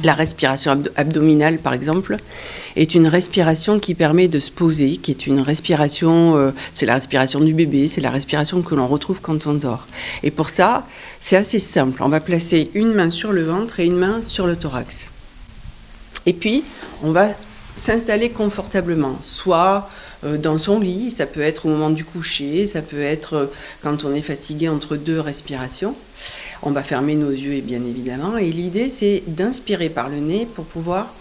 La respiration abdominale, par exemple, est une respiration qui permet de se poser, qui est une respiration, c'est la respiration du bébé, c'est la respiration que l'on retrouve quand on dort. Et pour ça, c'est assez simple. On va placer une main sur le ventre et une main sur le thorax. Et puis, on va s'installer confortablement, soit dans son lit, ça peut être au moment du coucher, ça peut être quand on est fatigué entre deux respirations. On va fermer nos yeux, et bien évidemment, et l'idée c'est d'inspirer par le nez pour pouvoir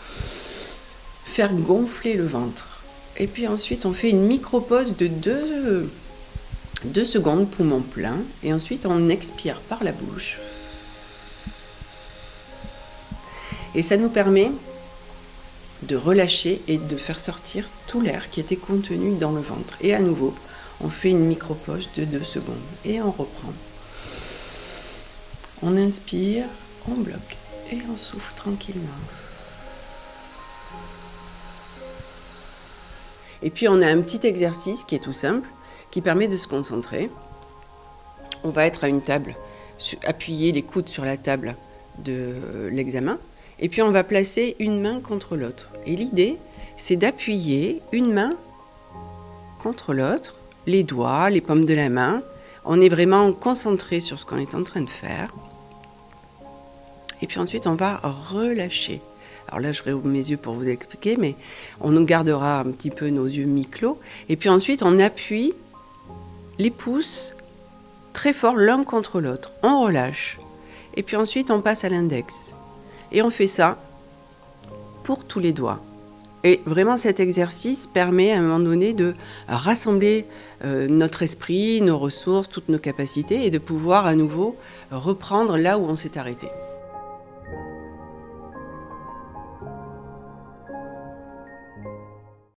faire gonfler le ventre. Et puis ensuite on fait une micro-pause de 2 secondes, poumon plein, et ensuite on expire par la bouche. Et ça nous permet de relâcher et de faire sortir tout l'air qui était contenu dans le ventre. Et à nouveau, on fait une micro-pause de 2 secondes et on reprend. On inspire, on bloque et on souffle tranquillement. Et puis on a un petit exercice qui est tout simple, qui permet de se concentrer. On va être à une table, appuyer les coudes sur la table de l'examen. Et puis on va placer une main contre l'autre. Et l'idée, c'est d'appuyer une main contre l'autre, les doigts, les paumes de la main. On est vraiment concentré sur ce qu'on est en train de faire. Et puis ensuite, on va relâcher. Alors là, je réouvre mes yeux pour vous expliquer, mais on nous gardera un petit peu nos yeux mi-clos. Et puis ensuite, on appuie les pouces très fort l'un contre l'autre. On relâche. Et puis ensuite, on passe à l'index. Et on fait ça pour tous les doigts. Et vraiment, cet exercice permet à un moment donné de rassembler notre esprit, nos ressources, toutes nos capacités et de pouvoir à nouveau reprendre là où on s'est arrêté.